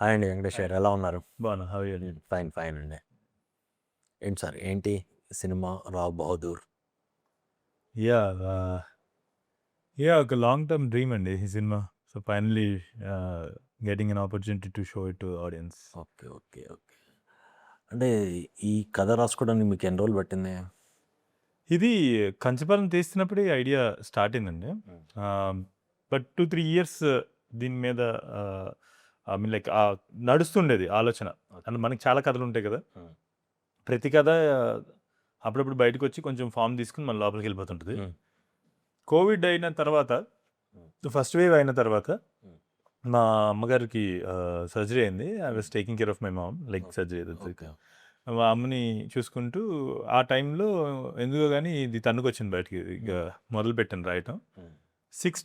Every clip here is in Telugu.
హాయ్ అండి వెంకటేష్ గారు, ఎలా ఉన్నారు? బాగున్నా. How you? ఫైన్ ఫైన్ అండి. ఏంటి సార్, ఏంటి సినిమా రావ్ బహదూర్? యా ఒక లాంగ్ టర్మ్ డ్రీమ్ అండి ఈ cinema. So finally getting an opportunity to show it to audience. Okay okay okay. అంటే ఈ కథ రాసుకోవడానికి మీకు ఎన్ని రోజులు పట్టింది? ఇది కంచపాలెం తీస్తున్నప్పుడే ఐడియా స్టార్ట్ అయిందండి. బట్ 2-3 ఇయర్స్ దీని మీద ఐ మీన్ లైక్ నడుస్తుండేది ఆలోచన. అంటే మనకి చాలా కథలు ఉంటాయి కదా. ప్రతి కథ అప్పుడప్పుడు బయటకు వచ్చి కొంచెం ఫామ్ తీసుకుని మన లోపలికి వెళ్ళిపోతుంటుంది. కోవిడ్ అయిన తర్వాత, ఫస్ట్ వేవ్ అయిన తర్వాత మా అమ్మగారికి సర్జరీ అయింది. I was taking care of my mom, like surgery. Okay. మా అమ్మని చూసుకుంటూ ఆ టైంలో ఎందుకో కానీ ఇది తన్నుకొచ్చింది బయటికి. ఇక మొదలుపెట్టాను రాయటం. 6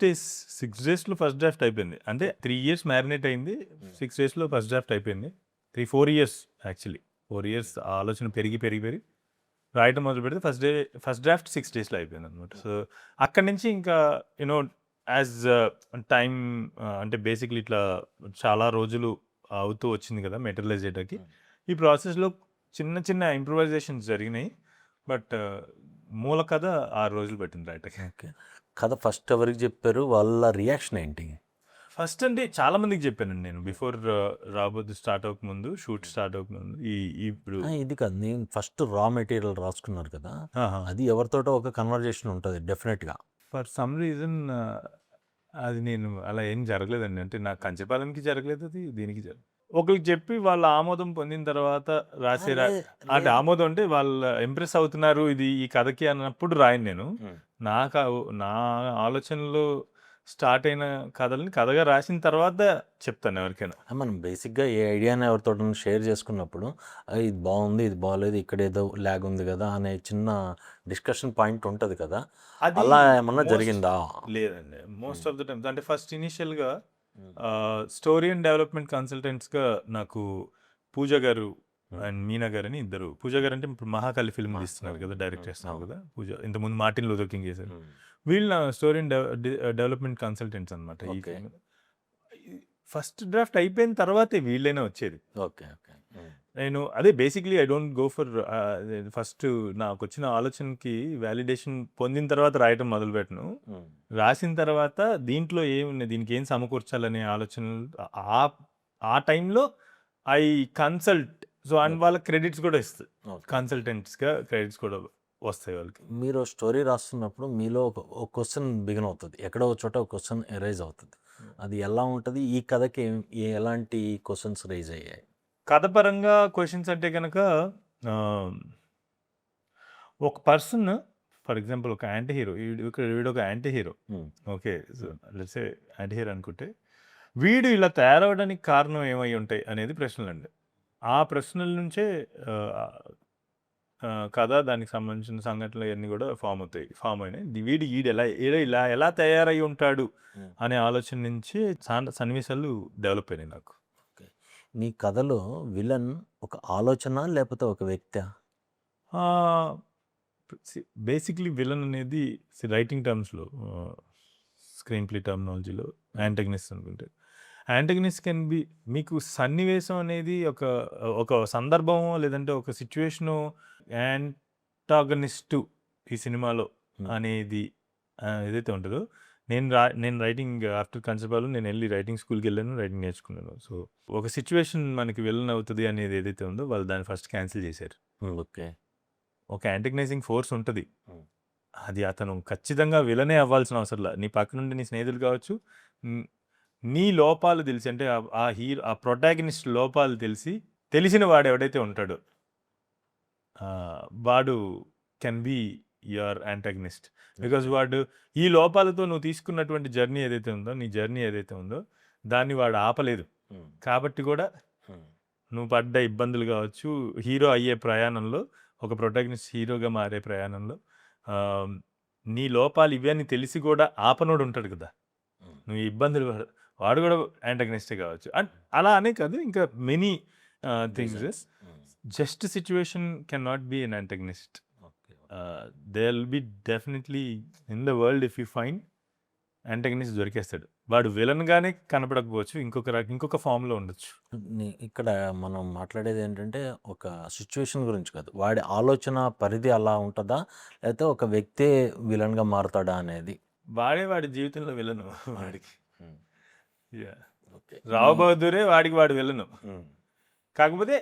డేస్లో ఫస్ట్ డ్రాఫ్ట్ అయిపోయింది. అంటే 3 ఇయర్స్ మ్యారినేట్ అయింది, 6 డేస్లో ఫస్ట్ డ్రాఫ్ట్ అయిపోయింది. 3-4 ఇయర్స్ యాక్చువల్లీ 4 ఇయర్స్ ఆలోచన పెరిగి పెరిగి పెరిగి రాయటం మొదలు పెడితే ఫస్ట్ డ్రాఫ్ట్ 6 డేస్లో అయిపోయింది అనమాట. సో అక్కడి నుంచి ఇంకా యూనో యాజ్ టైం అంటే బేసిక్లీ ఇట్లా చాలా రోజులు అవుతూ వచ్చింది కదా మెటీరియలైజ్ చేయడానికి. ఈ ప్రాసెస్లో చిన్న చిన్న ఇంప్రూవైజేషన్స్ జరిగినాయి. బట్ మూల కథ 6 రోజులు పట్టింది రాయటకి. ఓకే. కథ ఫస్ట్ ఎవరికి చెప్పారు? వాళ్ళ రియాక్షన్ ఏంటి? ఫస్ట్ అంటే చాలా మందికి చెప్పానండి నేను. బిఫోర్ రాబోతు స్టార్ట్ అవ్వకముందు, షూట్ స్టార్ట్ అవ్వకముందు ఇప్పుడు ఇది కాదు, నేను ఫస్ట్ రా మెటీరియల్ రాసుకున్నారు కదా, అది ఎవరితోటో ఒక కన్వర్జేషన్ ఉంటుంది డెఫినెట్గా. ఫర్ సమ్ రీజన్ అది నేను అలా ఏం జరగలేదండి. అంటే నాకు కంచపాలెంకి జరగలేదు, అది దీనికి జరగలేదు. ఒకరికి చెప్పి వాళ్ళ ఆమోదం పొందిన తర్వాత అంటే ఆమోదం అంటే వాళ్ళు ఇంప్రెస్ అవుతున్నారు ఇది ఈ కథకి అన్నప్పుడు రాయను నేను. నా ఆలోచనలో స్టార్ట్ అయిన కథల్ని కథగా రాసిన తర్వాత చెప్తాను ఎవరికైనా. మనం బేసిక్గా ఏ ఐడియాని ఎవరితో షేర్ చేసుకున్నప్పుడు ఇది బాగుంది, ఇది బాగలేదు, ఇక్కడ ఏదో ల్యాగ్ ఉంది కదా అనే చిన్న డిస్కషన్ పాయింట్ ఉంటుంది కదా, అలా ఏమన్నా జరిగిందా? లేదండి. మోస్ట్ ఆఫ్ ద టైమ్స్ అంటే ఫస్ట్ ఇనిషియల్గా స్టోరీ అండ్ డెవలప్మెంట్ కన్సల్టెంట్స్గా నాకు పూజ గారు అండ్ మీనా గారు అని ఇద్దరు. పూజ గారు అంటే ఇప్పుడు మహాకాళి ఫిల్మ్ తీస్తున్నారు కదా, డైరెక్ట్ చేస్తున్నారు కదా పూజ. ఇంతకుముందు మార్టిన్ లూథర్ కింగ్ చేశారు. వీళ్ళు నా స్టోరీ అండ్ డెవలప్మెంట్ కన్సల్టెంట్స్ అనమాట. ఈ ఫస్ట్ డ్రాఫ్ట్ అయిపోయిన తర్వాతే వీళ్ళైనా వచ్చేది. Okay okay. నేను అదే basically I don't go for first నాకు వచ్చిన ఆలోచనకి వ్యాలిడేషన్ పొందిన తర్వాత రాయటం మొదలుపెట్టను. రాసిన తర్వాత దీంట్లో ఏమున్నాయి, దీనికి ఏం సమకూర్చాలనే ఆలోచనలు ఆ టైంలో ఐ కన్సల్ట్. సో అండ్ వాళ్ళ క్రెడిట్స్ కూడా ఇస్తుంది, కన్సల్టెంట్స్గా క్రెడిట్స్ కూడా వస్తాయి వాళ్ళకి. మీరు స్టోరీ రాస్తున్నప్పుడు మీలో ఒక క్వశ్చన్ బిగిన్ అవుతుంది, ఎక్కడో ఒక చోట ఒక క్వశ్చన్ ఎరైజ్ అవుతుంది. అది ఎలా ఉంటుంది? ఈ కథకి ఎలాంటి క్వశ్చన్స్ రైజ్ అయ్యాయి? కథ పరంగా క్వశ్చన్స్ అంటే కనుక ఒక పర్సన్, ఫర్ ఎగ్జాంపుల్ ఒక యాంటీ హీరో, వీడు ఒక anti hero. Okay, so let's say anti hero అనుకుంటే వీడు ఇలా తయారవడానికి కారణం ఏమై ఉంటాయి అనేది ప్రశ్నలు అండి. ఆ ప్రశ్నల నుంచే కథ, దానికి సంబంధించిన సంఘటనలు అన్నీ కూడా ఫామ్ అయినాయి. ఇలా తయారై ఉంటాడు అనే ఆలోచన నుంచి సన్నివేశాలు డెవలప్ అయినాయి నాకు. మీ కథలో విలన్ ఒక ఆలోచన లేకపోతే ఒక వ్యక్తి? బేసిక్లీ విలన్ అనేది రైటింగ్ టర్మ్స్లో, స్క్రీన్ ప్లే టర్మినాలజీలో యాంటగనిస్ట్ అనుకుంటే, యాంటగనిస్ట్ కెన్ బి మీకు సన్నివేశం అనేది ఒక సందర్భమో లేదంటే ఒక సిచ్యువేషను యాంటాగనిస్టు ఈ సినిమాలో అనేది ఏదైతే ఉంటుందో. నేను రైటింగ్ ఆఫ్టర్ కన్సెప్ట్ నేను వెళ్ళి రైటింగ్ స్కూల్కి వెళ్ళాను, రైటింగ్ నేర్చుకున్నాను. సో ఒక సిచ్యువేషన్ మనకి విలన్ అవుతుంది అనేది ఏదైతే ఉందో వాళ్ళు దాన్ని ఫస్ట్ క్యాన్సిల్ చేశారు. ఓకే. ఒక యాంటగనైజింగ్ ఫోర్స్ ఉంటుంది, అది అతను ఖచ్చితంగా విలనే అవ్వాల్సిన అవసరం లేదు. నీ పక్క నుండి నీ స్నేహితులు కావచ్చు, నీ లోపాలు తెలిసి, అంటే ఆ ప్రొటాగనిస్ట్ లోపాలు తెలిసిన వాడు ఎవడైతే ఉంటాడో వాడు can be your antagonist. Because వాడు ఈ లోపాలతో నువ్వు తీసుకున్నటువంటి జర్నీ ఏదైతే ఉందో దాన్ని వాడు ఆపలేదు. కాబట్టి కూడా నువ్వు పడ్డ ఇబ్బందులు కావచ్చు, హీరో అయ్యే ప్రయాణంలో, ఒక ప్రొటాగనిస్ట్ హీరోగా మారే ప్రయాణంలో నీ లోపాలు ఇవన్నీ తెలిసి కూడా ఆపనోడు ఉంటాడు కదా, నువ్వు ఇబ్బందులు వాడు కూడా యాంటగనిస్టే కావచ్చు. అండ్ అలా అనే కాదు, ఇంకా many things. Just situation can not be an antagonist. There will be definitely in the world, if you find antagonist దొరికేస్తాడు. వాడు విలన్‌గానే కనపడకపోవచ్చు. ఇంకొక ఫార్మ్‌లో ఉండొచ్చు. ఇక్కడ మనం మాట్లాడేది ఏంటంటే, ఒక సిట్యుయేషన్ గురించి కాదు. వాడి ఆలోచన పరిధి అలా ఉంటదా? లేకపోతే ఒక వ్యక్తే విలన్‌గా మారతాడా అనేది? వాడి జీవితంలో విలను వాడికి. హ్మ్. యాహ్! ఓకే. రావు బహదూరే వాడి విలను. హ్మ్. కాకపోతే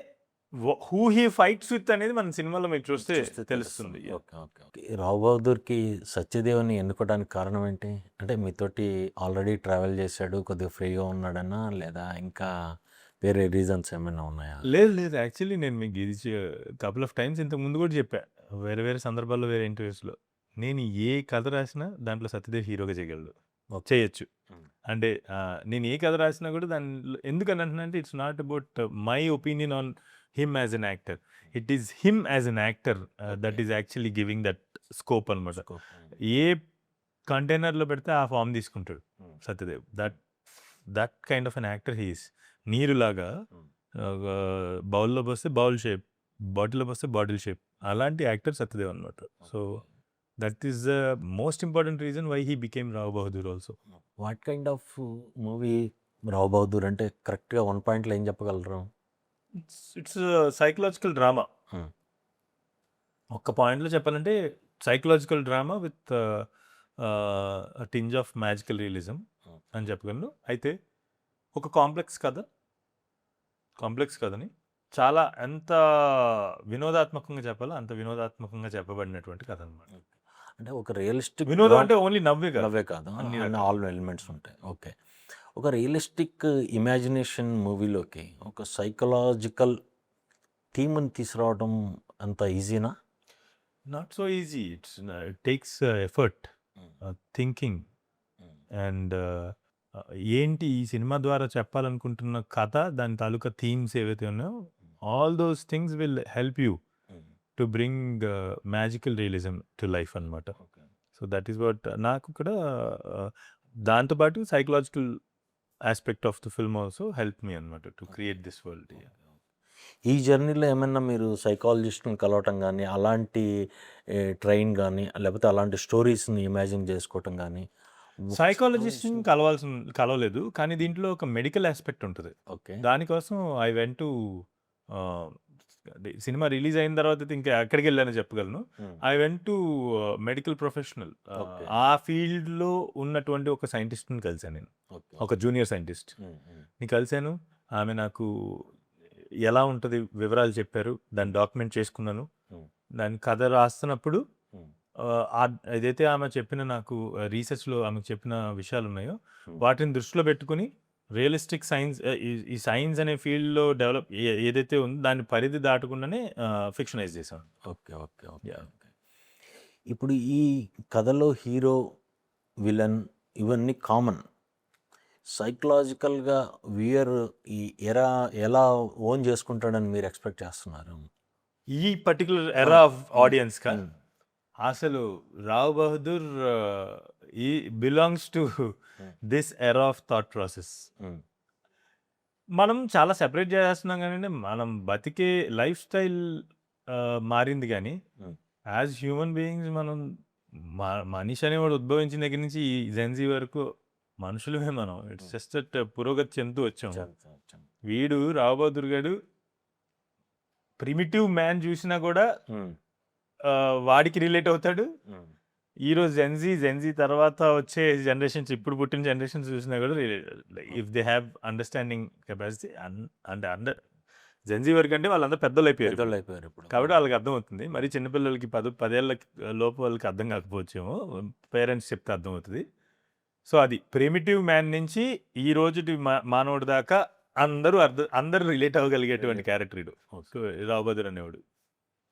హూ హీ ఫైట్స్ విత్ అనేది మన సినిమాలో మీరు చూస్తే తెలుస్తుంది. ఓకే. ఓకే. ఓకే. రావు బహదూర్‌కి సత్యదేవ్‌ని ఎన్నుకోవడానికి కారణం ఏంటి? అంటే మీతోటి ఆల్రెడీ ట్రావెల్ చేసాడు, కొద్దిగా ఫ్రీగా ఉన్నాడనా? లేదా ఇంకా వేరే రీజన్స్ ఏమైనా ఉన్నాయా? లేదు. యాక్చువల్లీ నేను మీకు ఇది కపుల్ ఆఫ్ టైమ్స్ ఇంతకు ముందు కూడా చెప్పా. వేరే సందర్భాల్లో, వేరే ఇంటర్వ్యూస్‌లో. నేను ఏ కథ రాసినా దాంట్లో సత్యదేవ్ హీరోగా చేయగలడు. ఓకే. చేయొచ్చు. హ్మ్. అంటే నేను ఏ కథ రాసినా కూడా దానిలో ఎందుకని అంటున్నానంటే it's not about my opinion on him as an actor. It is him as an actor that is actually giving that scope అనమాట. స్కోప్. ఏ కంటైనర్‌లో పెడితే ఆ ఫార్మ్ తీసుకుంటాడు hmm. Satyadev. That kind of an actor he is. నీరులాగా హ్మ్. బౌల్‌లో పోస్తే బౌల్ షేప్, బాటిల్‌లో పోస్తే బాటిల్ షేప్. అలాంటి యాక్టర్ సత్యదేవ్ అనమాట. So that is the most important reason why he became Rao Bahadur also. What kind of movie రావు బహదూర్ అంటే కరెక్ట్‌గా వన్ పాయింట్‌లో ఏం చెప్పగలరు? It's psychological drama. హ్మ్. ఒక్క పాయింట్‌లో చెప్పాలంటే psychological drama with tinge of magical realism హ్మ్. అని చెప్పగలను. అయితే ఒక కాంప్లెక్స్ కథని చాలా ఎంత వినోదాత్మకంగా చెప్పాలో అంత వినోదాత్మకంగా చెప్పబడినటువంటి కథ అనమాట. అంటే ఒక రియలిస్టిక్ వినోదం అంటే ఓన్లీ నవ్వే కాదు. నవ్వే కాదు. అన్ని అండ్ రకాలు. ఆల్ ఎలిమెంట్స్ ఉంటాయి. ఓకే. ఒక రియలిస్టిక్ ఇమాజినేషన్ మూవీలోకి ఒక సైకలాజికల్ థీమ్‌ని తీసుకురావడం అంత ఈజీనా? Not so easy. It takes effort, hmm. Thinking hmm. And ఏంటి ఈ సినిమా ద్వారా చెప్పాలనుకుంటున్న కథ, దాని తాలూకా థీమ్స్ ఏవైతే ఉన్నాయో all those things will help you hmm. To bring magical realism to life అనమాట. Okay. So that is what నాకు కూడా దాంతోపాటు psychological aspect of the film also help me అనమాట టు క్రియేట్ దిస్ వరల్డ్. ఈ జర్నీలో ఏమన్నా మీరు సైకాలజిస్ట్‌ని కలవటం గానీ, అలాంటి ట్రైన్ గానీ, లేపోతే అలాంటి స్టోరీస్‌ని ఇమాజిన్ చేసుకోవటం గానీ, సైకాలజిస్ట్‌ని కలవలేదు. కానీ దీంట్లో ఒక మెడికల్ ఆస్పెక్ట్ ఉంటది. ఓకే. దానికోసం ఐ వెంట్ టు ఆహ్, సినిమా రిలీజ్ అయిన తర్వాత అయితే ఇంకా ఎక్కడికెళ్ళానో చెప్పగలను. హ్మ్. I went to medical professional. Okay. ఆ ఫీల్డ్‌లో ఉన్నటువంటి ఒక సైంటిస్ట్‌ని కలిసాను నేను. ఓకే. ఒక జూనియర్ సైంటిస్ట్. హ్మ్. హ్మ్. ని కలిసాను. ఆమె నాకు ఎలా ఉంటది వివరాలు చెప్పారు. దాన్ని డాక్యుమెంట్ చేసుకున్నాను. హ్మ్. దాని కథ రాస్తున్నప్పుడు హ్మ్. ఏదైతే ఆమె చెప్పిన నాకు రీసెర్చ్‌లో ఆమెకు చెప్పిన విషయాలున్నాయో, హ్మ్. వాటిని దృష్టిలో పెట్టుకొని రియలిస్టిక్ సైన్స్ ఈ సైన్స్ అనే ఫీల్డ్‌లో డెవలప్ ఏదైతే ఉందో దాని పరిధి దాటకుండానే ఫిక్షనైజ్ చేశాను. Okay. Okay. Okay. Yeah! Okay. ఇప్పుడు ఈ కథలో హీరో, విలన్ ఇవన్నీ కామన్. సైకలాజికల్‌గా వ్యూయర్ ఈ ఎలా ఓన్ చేసుకుంటాడని మీరు ఎక్స్‌పెక్ట్ చేస్తున్నారు? ఈ పర్టిక్యులర్ ఆ! ఎరా ఆఫ్ హ్మ్. ఆడియన్స్‌కా? హ్మ్. అసలు 'రావ్ బహదూర్' ఈ బిలాంగ్స్ టు హ్మ్. This era of thought process. హ్మ్. మనం చాలా సెపరేట్ చేసేస్తున్నాం గానండి. మనం బతికే లైఫ్ స్టైల్ మారింది గానీ, హ్మ్. యాజ్ హ్యూమన్ బీయింగ్స్ మనం మ మనిషి అనేవాడు ఉద్భవించిన దగ్గర నుంచి ఈ జెన్‌జీ వరకు మనుషులమే మనం. ఇట్స్ హ్మ్. జస్ట్ దట్ పురోగతి చెందుతూ వచ్చాం. చం. వీడు 'రావ్ బహదూర్' గాడు ప్రిమిటివ్ మ్యాన్ చూసినా కూడా హ్మ్. వాడికి రిలేట్ అవుతాడు. హ్మ్. ఈరోజు జెన్‌జీ తర్వాత వచ్చే జనరేషన్స్ ఇప్పుడు పుట్టిన జనరేషన్స్ చూసినా కూడా if they have understanding capacity and Gen Z వరకు అంటే వాళ్ళందరూ పెద్దోళ్ళైపోయారు ఇప్పుడు. పెద్దోళ్ళయిపోయారు ఇప్పుడు. కాబట్టి వాళ్ళకి అర్థమవుతుంది. మరి చిన్న పిల్లలకి 10 ఏళ్ళ లోపు వాళ్ళకి అర్థం కాకపోవచ్చేమో. పేరెంట్స్ చెప్తే అర్థమవుతది. సో, అది ప్రిమిటివ్ మ్యాన్ నుంచి ఈ రోజుటి మానవుడి దాకా అందరూ రిలేట్ అవ్వగలిగేటువంటి క్యారెక్టర్ ఈడు. ఓకే. సో, రావ్ బహదూర్ అనేవాడు.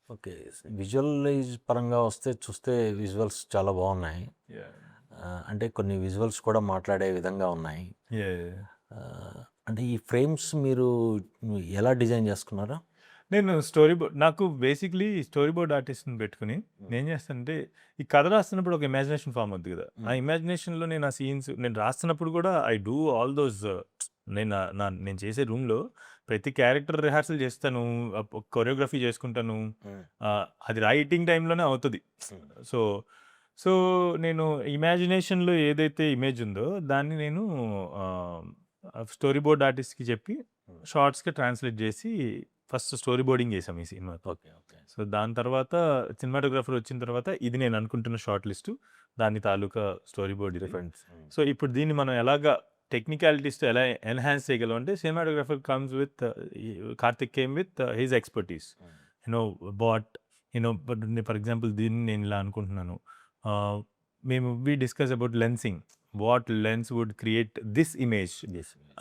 ఓకే. విజువలైజ్ పరంగా చూస్తే విజువల్స్ చాలా బాగున్నాయి. యాహ్! అంటే కొన్ని విజువల్స్ కూడా మాట్లాడే విధంగా ఉన్నాయి. యాహ్! అంటే ఈ ఫ్రేమ్స్ మీరు ఎలా డిజైన్ చేసుకున్నారు? నేను నాకు బేసిక్‌లీ స్టోరీ బోర్డ్ ఆర్టిస్ట్‌ని పెట్టుకొని నేనేం చేస్తానంటే, ఈ కథ రాస్తున్నప్పుడు ఒక ఇమాజినేషన్ ఫార్మ్ అవుద్ది కదా! ఆ ఇమాజినేషన్‌లో నేను ఆ సీన్స్ నేను రాస్తున్నప్పుడు కూడా ఐ డూ ఆల్ దోస్ నేను చేసే రూమ్‌లో ప్రతి క్యారెక్టర్ రిహార్సల్ చేస్తాను. కొరియోగ్రఫీ చేసుకుంటాను. హ్మ్. అది రైటింగ్ టైమ్‌లోనే అవుతది. హ్మ్. సో, సో, నేను ఇమాజినేషన్‌లో ఏదైతే ఇమేజ్ ఉందో దాన్ని నేను స్టోరీ బోర్డ్ ఆర్టిస్ట్‌కి చెప్పి షార్ట్స్‌కి ట్రాన్స్‌లేట్ చేసి ఫస్ట్ స్టోరీ బోర్డింగ్ చేసాం ఈ సినిమాకి. ఓకే. ఓకే. సో, దాని తర్వాత సినిమాటోగ్రాఫర్ వచ్చిన తర్వాత ఇది నేను అనుకుంటున్న షార్ట్ లిస్టు. దాని తాలూకా స్టోరీ బోర్డ్ ఇది. రిఫరెన్స్. సో, ఇప్పుడు దీన్ని మనం ఎలాగా టెక్నికాలిటీస్‌తో ఎలా ఎన్హాన్స్ చేయగలం అంటే cinematographer comes with Karthik came with his expertise. You know what but for example దీన్ని నేను ఇలా అనుకుంటున్నాను. We discuss about lensing. What lens would create this image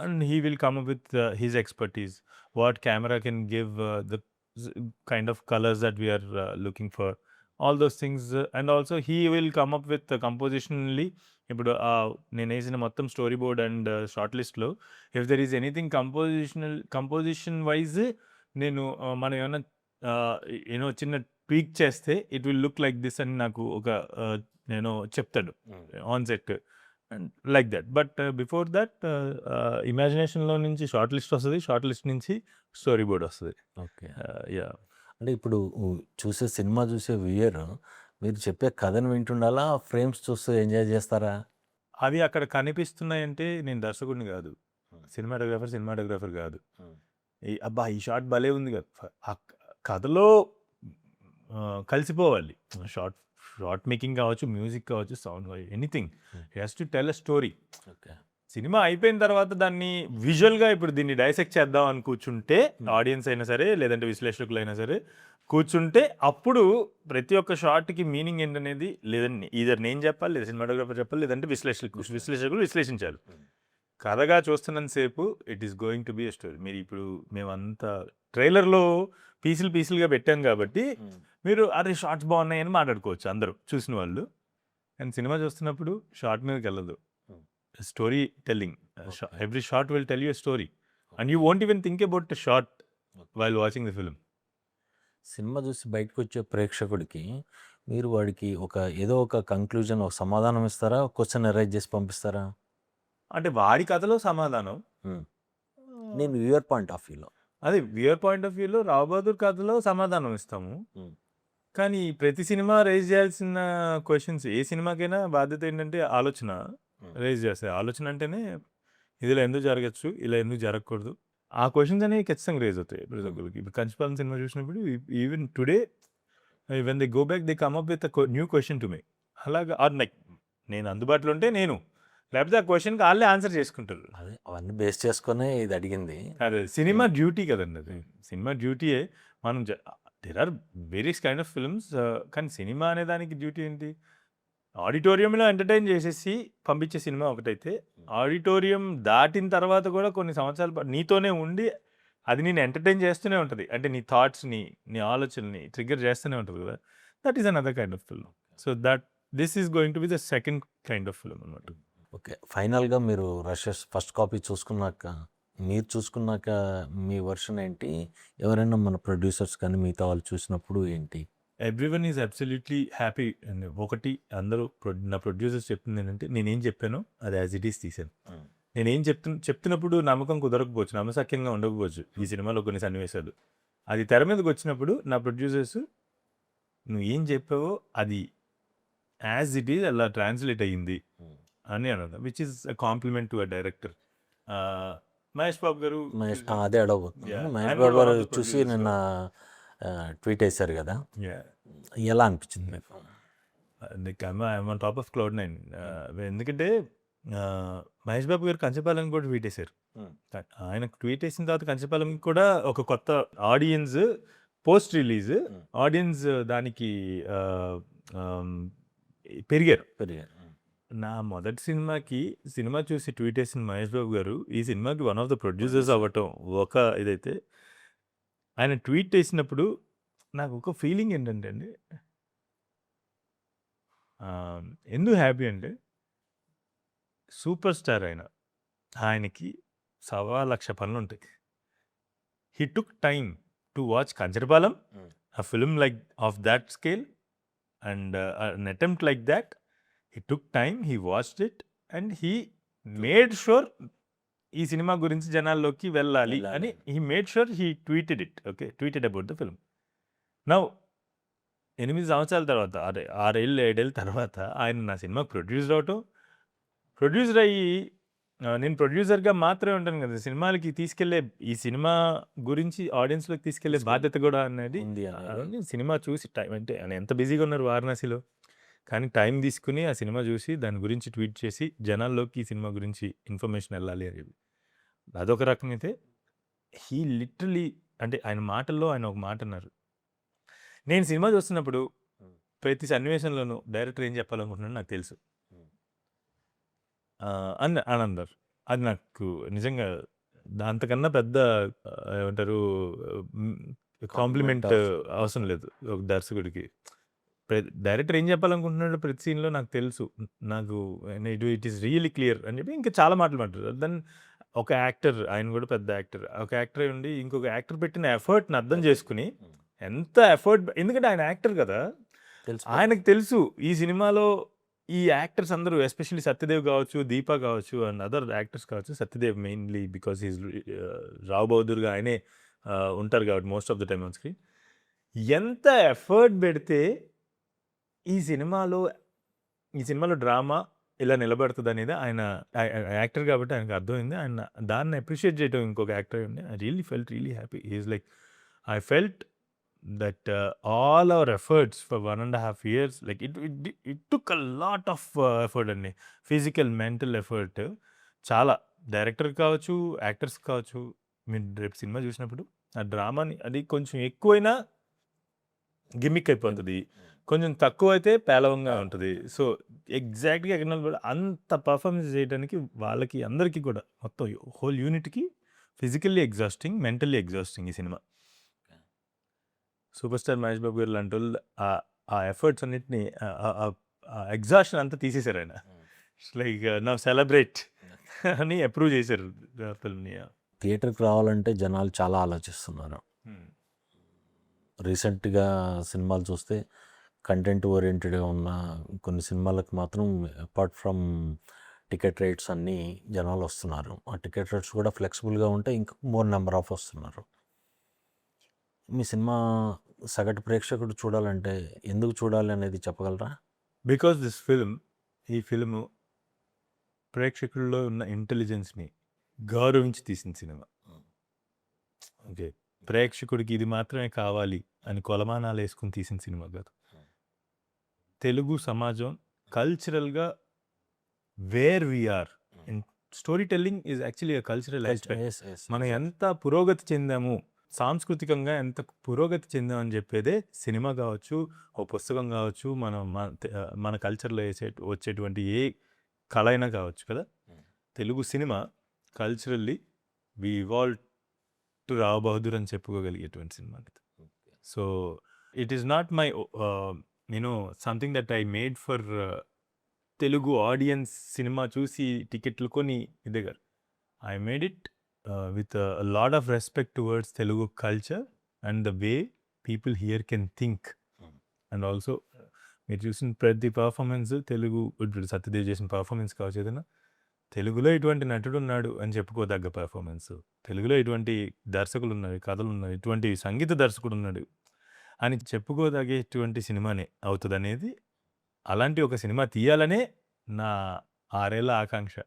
and he will come up with his expertise. What camera can give the kind of colors that we are looking for. All those things. And also he will come up with compositionally. ఇప్పుడు నేను వేసిన మొత్తం స్టోరీ బోర్డ్ అండ్ షార్ట్ లిస్ట్లో if there is anything composition wise నేను మనం ఏమైనా యూనో చిన్న ట్వీక్ చేస్తే it will look like this అని నాకు ఒక నేను చెప్తాడు on set and like that. But before that ఇమాజినేషన్లో నుంచి షార్ట్ లిస్ట్ వస్తుంది, షార్ట్ లిస్ట్ నుంచి స్టోరీ బోర్డ్ వస్తుంది. ఓకే. యా అంటే ఇప్పుడు సినిమా చూసే వ్యూయర్ మీరు చెప్పే కథను వింటుండాలా, ఫ్రేమ్స్ చూస్తూ ఎంజాయ్ చేస్తారా? అవి అక్కడ కనిపిస్తున్నాయంటే నేను దర్శకుడిని కాదు, సినిమాటోగ్రాఫర్ కాదు. అబ్బా ఈ షార్ట్ భలే ఉంది కదా, ఆ కథలో కలిసిపోవాలి. షార్ట్ మేకింగ్ కావచ్చు, మ్యూజిక్ కావచ్చు, సౌండ్ కావచ్చు, anything has to tell a story. Okay. Cinema అయిపోయిన తర్వాత దాన్ని విజువల్గా ఇప్పుడు దీన్ని డైసెక్ట్ చేద్దాం అని కూర్చుంటే ఆడియన్స్ అయినా సరే లేదంటే విశ్లేషకులు అయినా సరే కూర్చుంటే అప్పుడు ప్రతి ఒక్క షార్ట్కి మీనింగ్ ఏంటనేది లేదండి ఈధర్ నేను చెప్పాలి, లేదా సినిమాటోగ్రాఫర్ చెప్పాలి, లేదంటే విశ్లేషకులు విశ్లేషించాలి. కథగా చూస్తున్నంతసేపు it is going to be a story. మీరు ఇప్పుడు మేమంతా ట్రైలర్లో పీసులుగా పెట్టాం కాబట్టి మీరు అరే షార్ట్స్ బాగున్నాయని మాట్లాడుకోవచ్చు అందరూ చూసిన వాళ్ళు. అండ్ సినిమా చూస్తున్నప్పుడు షార్ట్ మీదకి వెళ్ళదు, story telling. Every shot will tell you a story and you won't even think about the short while watching the film. Cinema చూసి బయటకు వచ్చే ప్రేక్షకుడికి మీరు వాడికి ఏదో ఒక కంక్లూజన్, ఒక సమాధానం ఇస్తారా? క్వశ్చన్ అరైజ్ చేసి పంపిస్తారా? అంటే వాడి కథలో సమాధానం నేను వ్యూయర్ పాయింట్ ఆఫ్ వ్యూలో, అదే వ్యూయర్ పాయింట్ ఆఫ్ వ్యూలో రావు బహదూర్ కథలో సమాధానం ఇస్తాము. కానీ ప్రతి సినిమా రేజ్ చేయాల్సిన క్వశ్చన్స్, ఏ సినిమాకైనా బాధ్యత ఏంటంటే ఆలోచన రేజ్ చేస్తాయి. ఆలోచన అంటేనే ఇదిలా ఎందుకు జరగచ్చు, ఇలా ఎందుకు జరగకూడదు, ఆ క్వశ్చన్స్ అనేవి ఖచ్చితంగా రేజ్ అవుతాయి ప్రజలకి. ఇప్పుడు కంచిపాలెం సినిమా చూసినప్పుడు even today when they go back they come up with new question to me. అలాగా ఆర్ లైక్ నేను అందుబాటులో ఉంటే నేను, లేకపోతే ఆ క్వశ్చన్కి వాళ్ళే ఆన్సర్ చేసుకుంటారు. అదే అవన్నీ బేస్ చేసుకునే ఇది అడిగింది. అదే సినిమా డ్యూటీ కదండి, అది సినిమా డ్యూటీయే. మనం there are various kind of films, కానీ సినిమా అనే దానికి డ్యూటీ ఏంటి? ఆడిటోరియంలో ఎంటర్టైన్ చేసేసి పంపించే సినిమా ఒకటైతే, ఆడిటోరియం దాటిన తర్వాత కూడా కొన్ని సంవత్సరాల పాటు నీతోనే ఉండి అది నేను ఎంటర్టైన్ చేస్తూనే ఉంటుంది. అంటే నీ థాట్స్ని, నీ ఆలోచనని ట్రిగ్గర్ చేస్తూనే ఉంటుంది కదా. That is another kind of film. So this is going to be the second kind of film అనమాట. ఓకే. ఫైనల్గా మీరు రషెస్ ఫస్ట్ కాపీ చూసుకున్నాక, మీ వర్షన్ ఏంటి? ఎవరైనా మన ప్రొడ్యూసర్స్ కానీ మిగతా వాళ్ళు చూసినప్పుడు ఏంటి? Everyone is absolutely happy. And ఒకటి అందరూ నా ప్రొడ్యూసర్స్ చెప్తుంది ఏంటంటే, నేనేం చెప్పానో అది యాజ్ ఇట్ ఈస్ తీసాను. నేనేం చెప్తున్నప్పుడు నమ్మకం కుదరకపోవచ్చు, నమ్మసక్యంగా ఉండకపోవచ్చు ఈ సినిమాలో కొన్ని సన్నివేశాలు. అది తెర మీదకి వచ్చినప్పుడు నా ప్రొడ్యూసర్స్ నువ్వు ఏం చెప్పావో అది యాజ్ ఇట్ ఈజ్ అలా ట్రాన్స్లేట్ అయ్యింది అని అన్నారు, which is a compliment to a director. Mahesh Babu garu అదే అడగబోతున్నాను. మహేష్ బాబు గారు చూసి నిన్న ట్వీట్ వేశారు కదా, ఎలా అనిపించింది మీకు? I'm on top of cloud 9. ఎందుకంటే మహేష్ బాబు గారు కంచపాలెం కూడా ట్వీట్ వేశారు. ఆయన ట్వీట్ వేసిన తర్వాత కంచపాలెం కూడా ఒక కొత్త ఆడియన్స్, పోస్ట్ రిలీజ్ ఆడియన్స్ దానికి పెరిగారు. నా మొదటి సినిమా చూసి ట్వీట్ వేసిన మహేష్ బాబు గారు ఈ సినిమాకి వన్ ఆఫ్ ద ప్రొడ్యూసర్స్ అవ్వటం ఒక ఇదైతే, ఆయన ట్వీట్ చేసినప్పుడు నాకు ఒక ఫీలింగ్ ఏంటంటే అండి, ఎందుకు హ్యాపీ అంటే సూపర్ స్టార్ ఆయనకి 1,00,000 పనులు ఉంటాయి. He took time to watch Kancharapalem, a film like of that scale and an attempt like that. He took time, he watched it and he made sure ఈ సినిమా గురించి జనాల్లోకి వెళ్ళాలి అని he made sure he tweeted it, okay, tweeted about the film. Now 8 సంవత్సరాల తర్వాత 6 ఏళ్ళు 7 ఏళ్ళ తర్వాత ఆయన నా సినిమాకి ప్రొడ్యూసర్ అవటం, ప్రొడ్యూసర్ అయ్యి నేను ప్రొడ్యూసర్‌గా మాత్రమే ఉంటాను కదా! సినిమాలకి తీసుకెళ్ళే ఈ సినిమా గురించి ఆడియన్స్‌లోకి తీసుకెళ్ళే బాధ్యత కూడా అనేది ఉంది అనేది. సినిమా చూసి టైం అంటే ఆయన ఎంత బిజీగా ఉన్నారు వారణాసిలో. కానీ టైం తీసుకొని ఆ సినిమా చూసి దాని గురించి ట్వీట్ చేసి జనాల్లోకి ఈ సినిమా గురించి ఇన్ఫర్మేషన్ వెళ్ళాలి అనేది. అదొక రకం అయితే హీ లిటరల్లీ అంటే ఆయన మాటల్లో ఆయన ఒక మాట అన్నారు. నేను సినిమా చూస్తున్నప్పుడు ప్రతి సన్నివేశంలోనూ డైరెక్టర్ ఏం చెప్పాలనుకుంటున్నాడో నాకు తెలుసు. అని అన్నారు. అది నాకు నిజంగా అంతకన్నా పెద్ద ఏమంటారు కాంప్లిమెంట్ అవసరం లేదు ఒక దర్శకుడికి. డైరెక్టర్ ఏం చెప్పాలనుకుంటున్నాడో ప్రతి సీన్‌లో నాకు తెలుసు. నాకు ఇట్ ఈస్ రియల్లీ క్లియర్ అని చెప్పి ఇంకా చాలా మాటలు మాట్లాడారు. దెన్ ఒక యాక్టర్ ఆయన కూడా పెద్ద యాక్టర్. ఒక యాక్టర్ అయ్యి ఉండి ఇంకొక యాక్టర్ పెట్టిన ఎఫర్ట్‌ని అర్థం చేసుకొని ఎంత ఎఫర్ట్ ఎందుకంటే ఆయన యాక్టర్ కదా! తెలుసు. ఆయనకు తెలుసు ఈ సినిమాలో ఈ యాక్టర్స్ అందరూ ఎస్పెషల్లీ సత్యదేవ్ కావచ్చు, దీప కావచ్చు అండ్ అదర్ యాక్టర్స్ కావచ్చు. Satyadev mainly because he is Rao బహదూర్‌గా ఆయనే ఉంటారు కాబట్టి most of the time on screen. ఎంత ఎఫర్ట్ పెడితే ఈ సినిమాలో డ్రామా ఇలా నిలబడుతదనేది ఆయన యాక్టర్ కాబట్టి ఆయనకు అర్థమైంది. ఆయన దాన్ని అప్రిషియేట్ చేయడం ఇంకొక యాక్టర్ ఉండి I really felt really happy. He is like I felt that all our efforts for 1.5 years like it took a lot of effort అండి. ఫిజికల్, మెంటల్ ఎఫర్ట్ చాలా. డైరెక్టర్ కావచ్చు, యాక్టర్స్ కావచ్చు. మీరు రేపు సినిమా చూసినప్పుడు ఆ డ్రామాని అది కొంచెం ఎక్కువైనా గిమ్మిక్ అయిపోతుంది. కొంచెం తక్కువైతే పేలవంగా ఉంటుంది. సో ఎగ్జాక్ట్‌గా ఎక్కడ అంత పర్ఫార్మెన్స్ చేయడానికి వాళ్ళకి అందరికీ కూడా మొత్తం హోల్ యూనిట్‌కి ఫిజికల్లీ ఎగ్జాస్టింగ్, మెంటల్లీ ఎగ్జాస్టింగ్ ఈ cinema. Super star Mahesh Babu గారు లాంటోళ్ళు ఆ ఎఫర్ట్స్ అన్నిటిని ఎగ్జాస్షన్ అంతా తీసేశారు ఆయన. లైక్ నౌ సెలబ్రేట్ అని అప్రూవ్ చేశారు ఫిల్మ్‌ని. థియేటర్‌కి రావాలంటే జనాలు చాలా ఆలోచిస్తున్నారు. రీసెంట్‌గా సినిమాలు చూస్తే కంటెంట్ ఓరియెంటెడ్‌గా ఉన్న కొన్ని సినిమాలకు మాత్రం అపార్ట్ ఫ్రమ్ టికెట్ రేట్స్ అన్నీ జనాలు వస్తున్నారు. ఆ టికెట్ రేట్స్ కూడా ఫ్లెక్సిబుల్‌గా ఉంటే ఇంకా మోర్ నెంబర్ ఆఫ్ వస్తున్నారు. మీ సినిమా సగటు ప్రేక్షకుడు చూడాలంటే ఎందుకు చూడాలి అనేది చెప్పగలరా? బికాజ్ ఈ ఫిల్మ్ ప్రేక్షకుల్లో ఉన్న ఇంటెలిజెన్స్‌ని గౌరవించి తీసిన సినిమా. ఓకే. ప్రేక్షకుడికి ఇది మాత్రమే కావాలి అని కొలమానాలు వేసుకొని తీసిన సినిమా కాదు. తెలుగు సమాజం కల్చరల్‌గా where we are in storytelling is actually a cultural aspect. మనం ఎంత పురోగతి చెందాము, సాంస్కృతికంగా ఎంత పురోగతి చెందామని చెప్పేదే సినిమా కావచ్చు, ఓ పుస్తకం కావచ్చు, మన కల్చర్లో వచ్చేటువంటి ఏ కళ అయినా కావచ్చు కదా. Telugu cinema culturally we evolve to Rao Bahadur అని చెప్పుకోగలిగేటువంటి cinema. So it is not my something that I made for Telugu audience. Cinema చూసి టికెట్లు కొని ఇదే గారు. I made it with a lot of respect towards Telugu culture and the way people here can think. And also మీరు చూసిన ప్రతి పర్ఫార్మెన్స్ తెలుగు ఇప్పుడు సత్యదేవ్ చేసిన పర్ఫార్మెన్స్ కావచ్చు, ఏదైనా తెలుగులో ఇటువంటి నటుడు ఉన్నాడు అని చెప్పుకోదగ్గ పర్ఫార్మెన్స్, తెలుగులో ఇటువంటి దర్శకులు ఉన్నారు, కథలు ఉన్నాయి, ఇటువంటి సంగీత దర్శకుడు ఉన్నాడు అని చెప్పుకోదగేటువంటి సినిమానే అవుతుంది అనేది. అలాంటి ఒక సినిమా తీయాలనే నా 6 ఏళ్ల ఆకాంక్ష.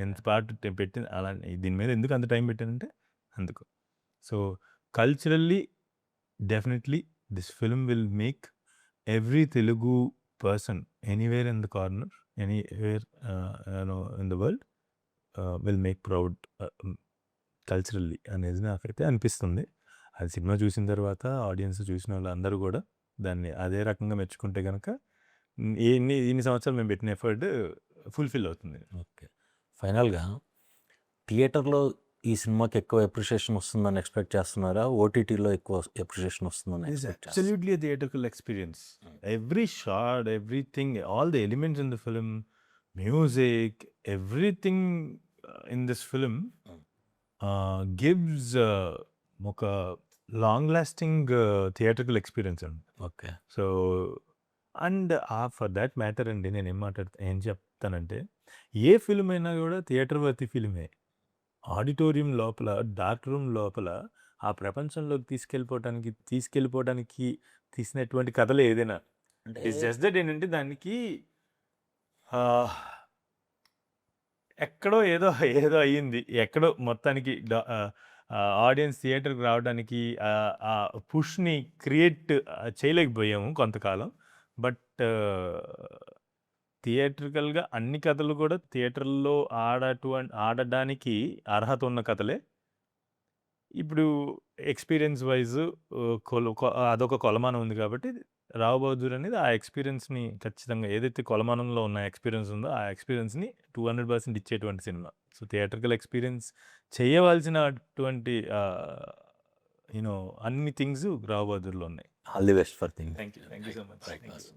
ఎంత పాటు పెట్టింది అలా దీని మీద ఎందుకు అంత టైం పెట్టానంటే అందుకు. So culturally definitely this film will make every Telugu person anywhere in the corner, anywhere in the world will make proud culturally అనేది నాకైతే అనిపిస్తుంది. అది సినిమా చూసిన తర్వాత ఆడియన్స్ చూసిన వాళ్ళందరూ కూడా దాన్ని అదే రకంగా మెచ్చుకుంటే కనుక ఇన్ని సంవత్సరాలు మేము పెట్టిన ఎఫర్ట్ ఫుల్ఫిల్ అవుతుంది. ఓకే. ఫైనల్గా థియేటర్లో ఈ సినిమాకి ఎక్కువ అప్రిషియేషన్ వస్తుందని ఎక్స్పెక్ట్ చేస్తున్నారా? ఓటీటీలో ఎక్కువ అప్రిషియేషన్ వస్తుందని ఎక్స్పెక్ట్ చేస్తున్నారా? Absolutely a theatrical experience. Every shot, everything, all the elements in the film, music, everything in this film gives ఒక లాంగ్ లాస్టింగ్ థియేట్రికల్ ఎక్స్పీరియన్స్ అండి. Okay. So and for that matter అండి నేను ఏం చెప్తానంటే ఏ ఫిల్మ్ అయినా కూడా థియేటర్ వర్తి ఫిల్మే. ఆడిటోరియం లోపల, డార్క్ రూమ్ లోపల ఆ ప్రపంచంలోకి తీసుకెళ్ళిపోవడానికి తీసినటువంటి కథలు ఏదైనా. అంటే ఇట్స్ జస్ట్ దట్ ఏంటంటే దానికి ఆహ్, ఎక్కడో ఏదో ఏదో అయ్యింది. ఎక్కడో మొత్తానికి ఆడియన్స్ థియేటర్‌కి రావడానికి ఆ పుష్‌ని క్రియేట్ చేయలేకపోయాము కొంతకాలం. బట్ థియేట్రికల్‌గా అన్ని కథలు కూడా థియేటర్‌లో ఆడడానికి అర్హత ఉన్న కథలే. ఇప్పుడు ఎక్స్‌పీరియన్స్ వైస్ అదొక కొలమానం ఉంది కాబట్టి 'రావు బహదూర్' అనేది ఆ ఎక్స్‌పీరియన్స్‌ని ఖచ్చితంగా ఏదైతే కొలమానంలో ఉన్న ఎక్స్‌పీరియన్స్ ఉందో ఆ ఎక్స్‌పీరియన్స్‌ని 200% ఇచ్చేటువంటి సినిమా. సో, థియేట్రికల్ ఎక్స్‌పీరియన్స్ చేయవలసినటువంటి అన్ని థింగ్స్ 'రావు బహదూర్‌లో' ఉన్నాయి. All the best for thing. Thank you so much. Right. Thank you.